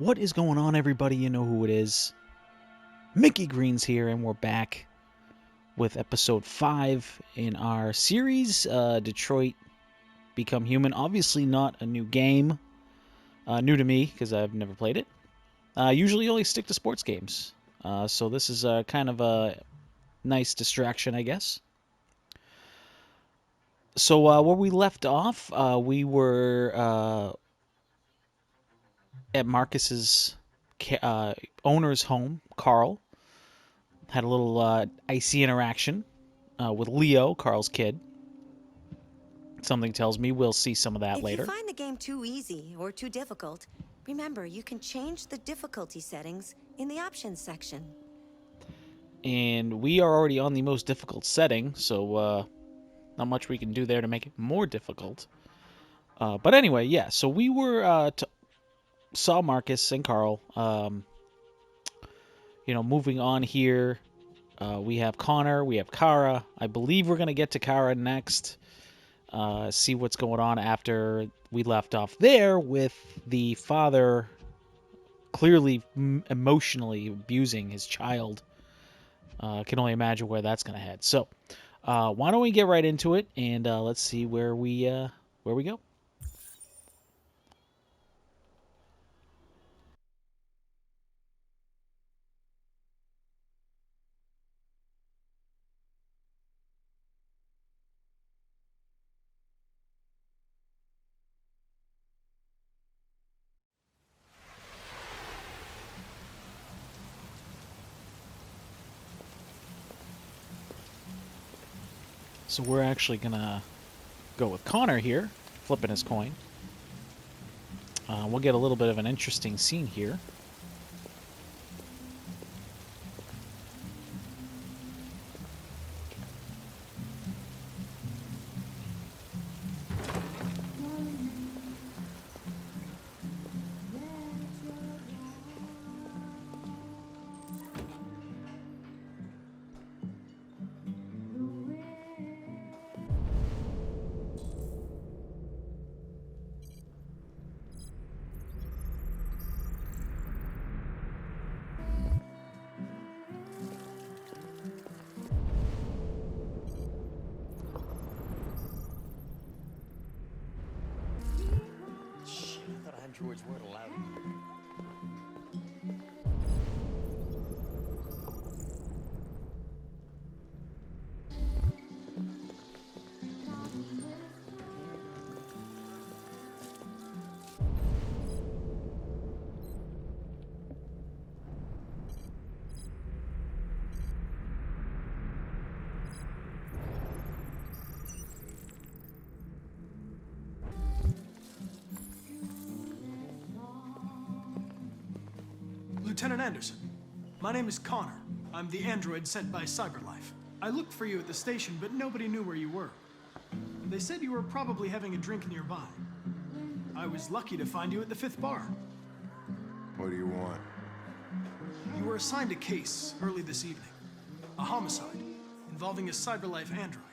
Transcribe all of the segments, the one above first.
What is going on, everybody? You know who it is. Mickey Green's here, and we're back with episode 5 in our series, Detroit Become Human. Obviously not a new game, new to me, because I've never played it. I usually only stick to sports games, so this is kind of a nice distraction, I guess. So where we left off, we were at Marcus's owner's home, Carl. Had a little icy interaction with Leo, Carl's kid. Something tells me we'll see some of that If later. you find the game too easy or too difficult, remember you can change the difficulty settings in the options section. And we are already on the most difficult setting, so not much we can do there to make it more difficult. But anyway, yeah, so we were saw Marcus and Carl. Moving on here, we have Connor, we have Kara. I believe we're going to get to Kara next. See what's going on after we left off there with the father clearly emotionally abusing his child. Can only imagine where that's going to head. So why don't we get right into it, and let's see where we go. So we're actually going to go with Connor here, flipping his coin. We'll get a little bit of an interesting scene here. I thought androids weren't allowed. Lieutenant Anderson, my name is Connor. I'm the android sent by CyberLife. I looked for you at the station, but nobody knew where you were. They said you were probably having a drink nearby. I was lucky to find you at the 5th bar. What do you want? You were assigned a case early this evening. A homicide involving a CyberLife android.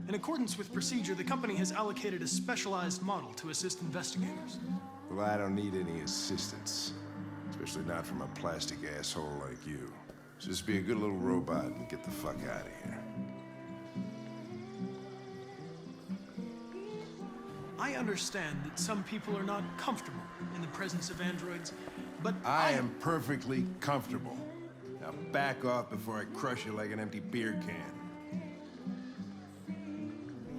In accordance with procedure, the company has allocated a specialized model to assist investigators. Well, I don't need any assistance. Especially not from a plastic asshole like you. Just be a good little robot and get the fuck out of here. I understand that some people are not comfortable in the presence of androids, but I am perfectly comfortable. Now back off before I crush you like an empty beer can.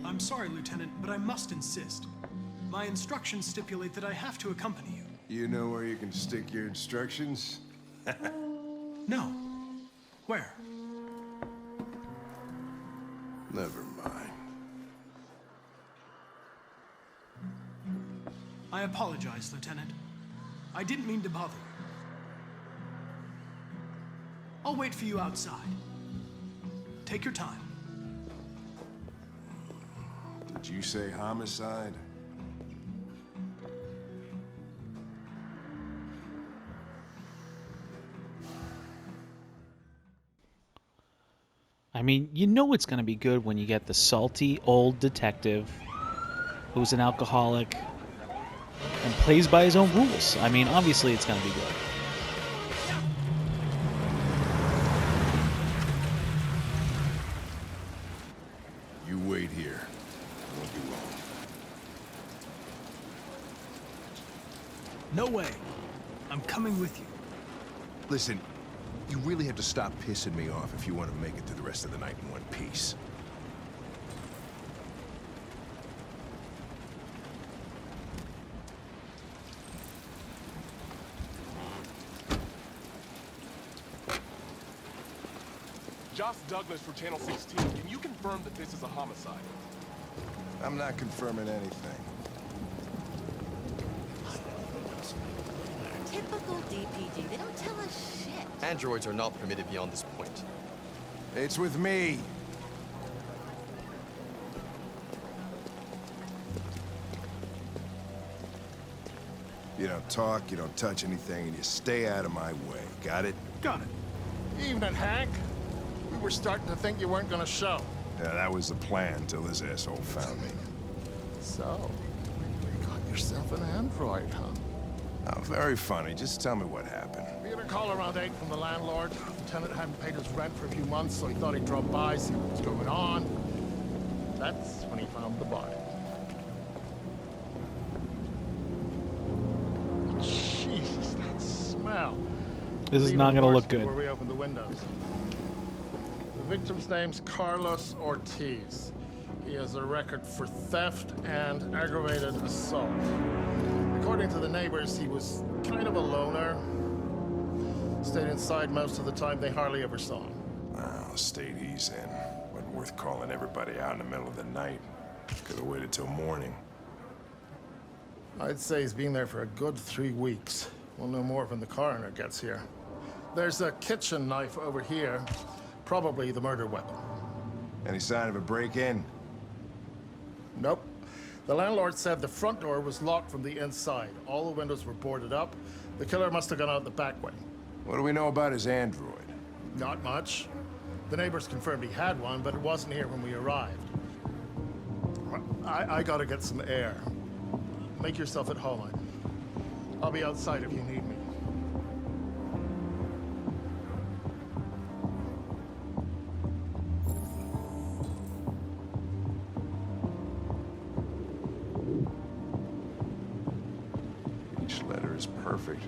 I'm sorry, Lieutenant, but I must insist. My instructions stipulate that I have to accompany you. You know where you can stick your instructions? No. Where? Never mind. I apologize, Lieutenant. I didn't mean to bother you. I'll wait for you outside. Take your time. Did you say homicide? I mean, you know it's going to be good when you get the salty old detective who's an alcoholic and plays by his own rules. I mean, obviously it's going to be good. You wait here. I won't be long. No way. I'm coming with you. Listen, you really have to stop pissing me off if you want to make it through the rest of the night in one piece. Josh Douglas for Channel 16. Can you confirm that this is a homicide? I'm not confirming anything. Typical DPD. They don't tell us shit. Androids are not permitted beyond this point. It's with me. You don't talk, you don't touch anything, and you stay out of my way. Got it? Got it. Evening, Hank. We were starting to think you weren't gonna show. Yeah, that was the plan till this asshole found me. So, you got yourself an android, huh? Oh, very funny. Just tell me what happened. We had a call around 8 from the landlord. The tenant hadn't paid his rent for a few months, so he thought he'd drop by, see what was going on. That's when he found the body. Jesus, that smell. This is Leave not the going to look doors good. Where we open the windows. The victim's name's Carlos Ortiz. He has a record for theft and aggravated assault. According to the neighbors, he was kind of a loner. Stayed inside most of the time. They hardly ever saw him. Well, the state he's in. Wasn't worth calling everybody out in the middle of the night. Could have waited till morning. I'd say he's been there for a good 3 weeks. We'll know more when the coroner gets here. There's a kitchen knife over here. Probably the murder weapon. Any sign of a break-in? Nope. The landlord said the front door was locked from the inside. All the windows were boarded up. The killer must have gone out the back way. What do we know about his android? Not much. The neighbors confirmed he had one, but it wasn't here when we arrived. I gotta get some air. Make yourself at home. I'll be outside if you need me. Each letter is perfect.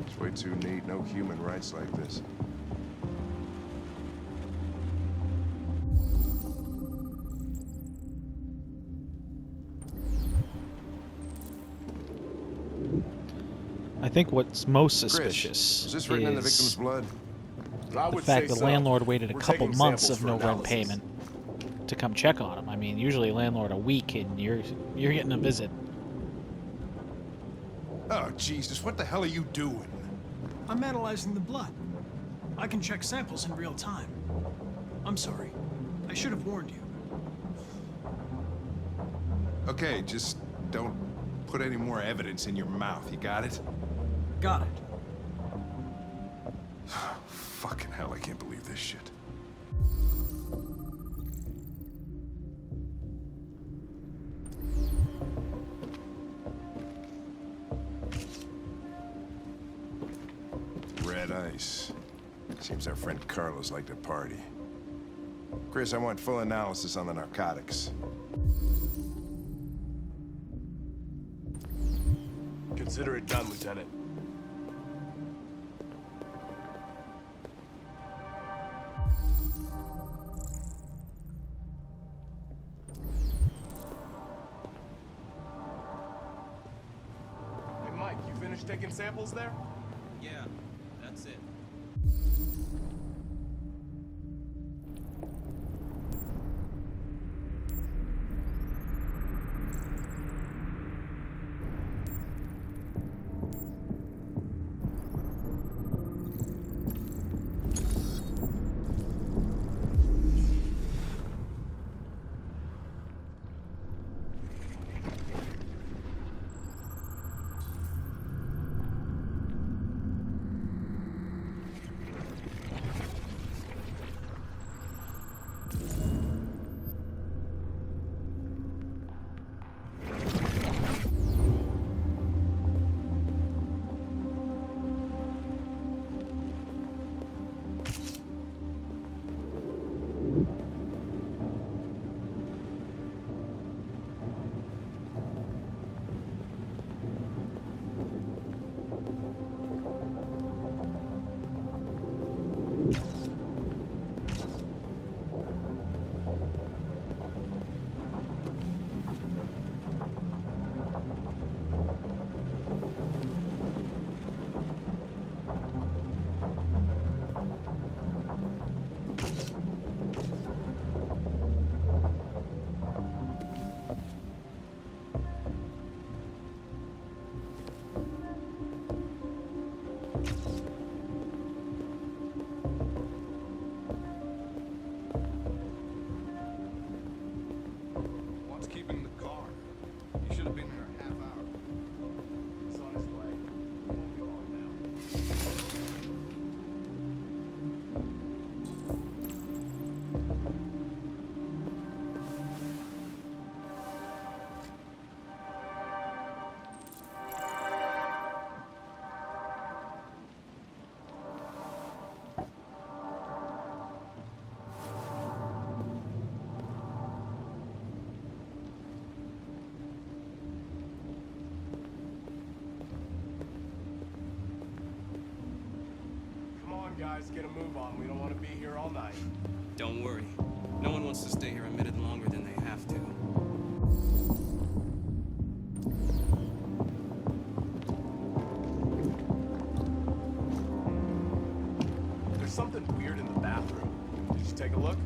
It's way too neat. No human writes like this. I think what's most Chris, suspicious is this written in the victim's blood? I the would fact say the so. landlord waited a We're couple taking months samples of for no rent analysis. payment to come check on him. I mean, usually a landlord a week and you're getting a visit. Oh, Jesus, what the hell are you doing? I'm analyzing the blood. I can check samples in real time. I'm sorry. I should have warned you. Okay, just don't put any more evidence in your mouth, you got it? Got it. Fucking hell, I can't believe this shit. Red ice. Seems our friend Carlos liked to party. Chris, I want full analysis on the narcotics. Consider it done, Lieutenant. Hey, Mike, you finished taking samples there? Yeah, that's it. on, guys. Get a move on. We don't want to be here all night. Don't worry. No one wants to stay here a minute longer than they have to. There's something weird in the bathroom. Did you take a look?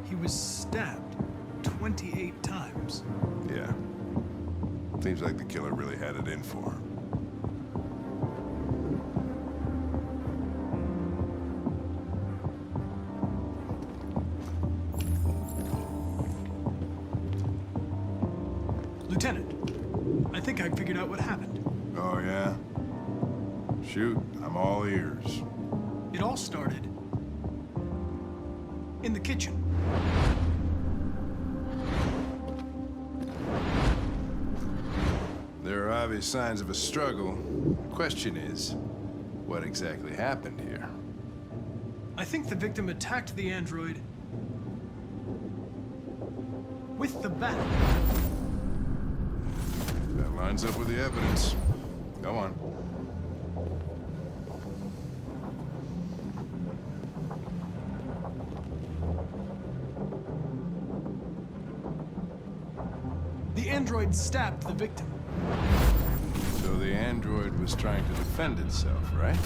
He was stabbed 28 times. Yeah. Seems like the killer really had it in for him. Lieutenant, I think I figured out what happened. Oh, yeah? Shoot, I'm all ears. It all started in the kitchen. There are obvious signs of a struggle. Question is, what exactly happened here? I think the victim attacked the android with the bat. That lines up with the evidence. Go on. The android stabbed the victim. So the android was trying to defend itself, right?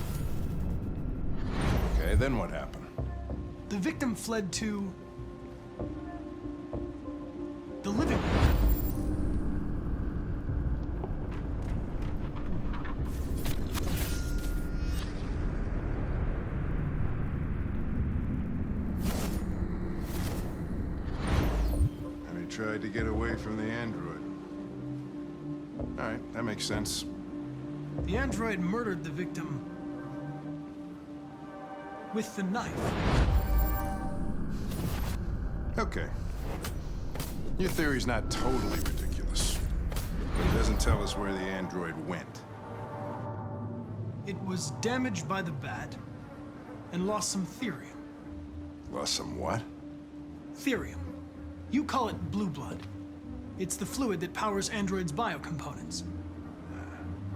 Okay, then what happened? The victim fled to the living room. And he tried to get away from the android. All right, that makes sense. The android murdered the victim with the knife. Okay. Your theory's not totally ridiculous, but it doesn't tell us where the android went. It was damaged by the bat and lost some therium. Lost some what? Therium. You call it blue blood. It's the fluid that powers androids' biocomponents.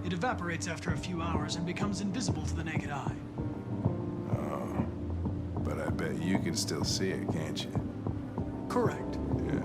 It evaporates after a few hours and becomes invisible to the naked eye. Oh. But I bet you can still see it, can't you? Correct. Yeah.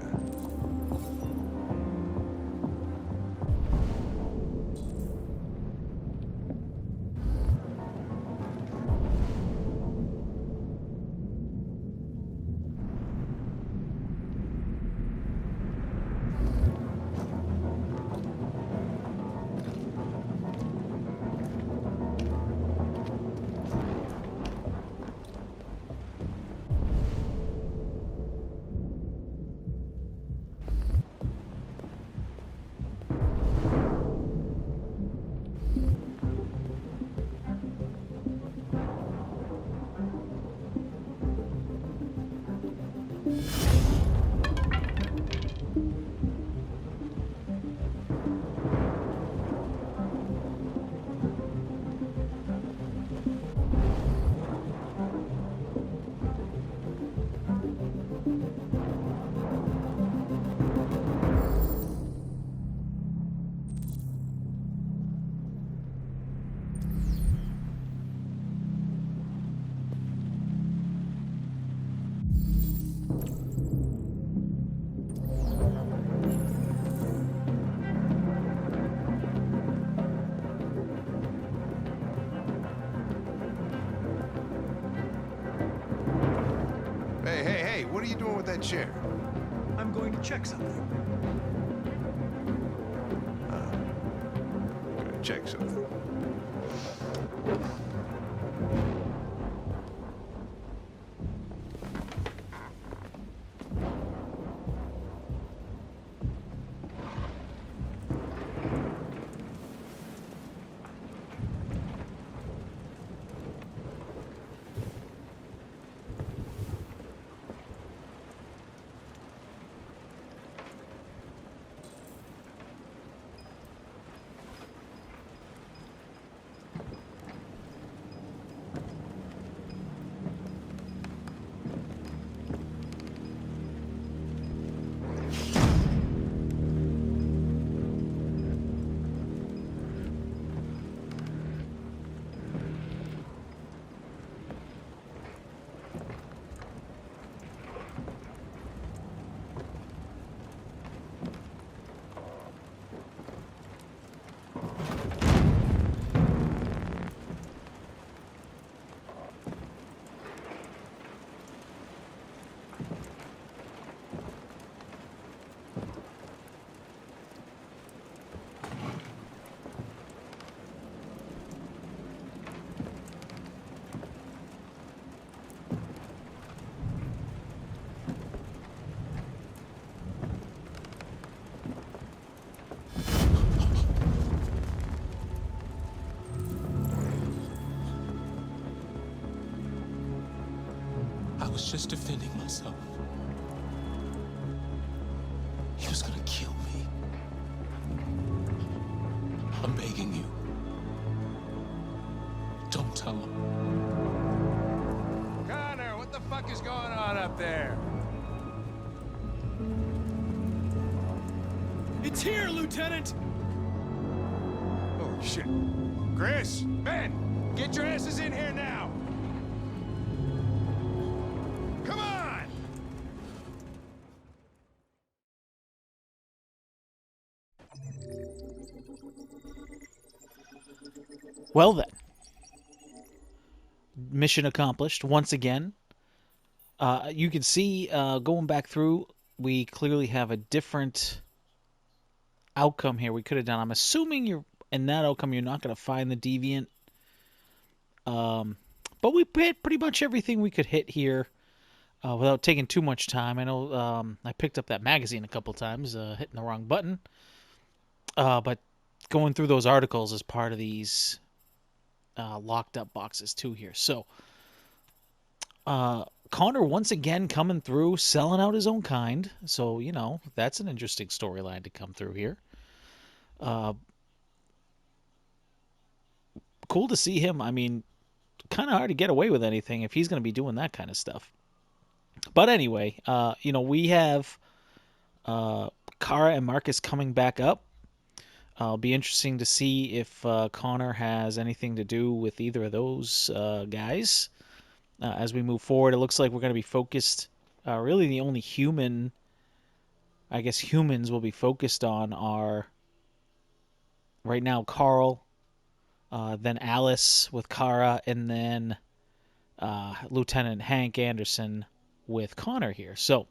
that chair? I'm going to check something. Gonna check something. I was just defending myself. He was gonna kill me. I'm begging you. Don't tell him. Connor, what the fuck is going on up there? It's here, Lieutenant! Holy shit. Chris, Ben, get your asses in here now. Come on! Well then. Mission accomplished once again. You can see, going back through, we clearly have a different outcome here we could have done. I'm assuming you're in that outcome you're not going to find the deviant. But we hit pretty much everything we could hit here without taking too much time. I know I picked up that magazine a couple times, hitting the wrong button. But going through those articles is part of these locked up boxes too here. So Connor once again coming through, selling out his own kind. So, you know, that's an interesting storyline to come through here. Cool to see him. I mean, kind of hard to get away with anything if he's going to be doing that kind of stuff. But anyway, you know, we have Kara and Marcus coming back up. It'll be interesting to see if Connor has anything to do with either of those guys. As we move forward, it looks like we're going to be focused. Really, the only human, I guess humans will be focused on are right now Carl, then Alice with Kara, and then Lieutenant Hank Anderson with Connor here. So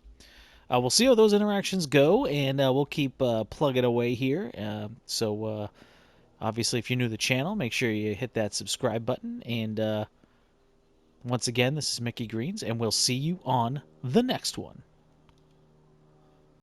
we'll see how those interactions go, and we'll keep plugging away here. So obviously, if you're new to the channel, make sure you hit that subscribe button. And once again, this is Mickey Greens, and we'll see you on the next one.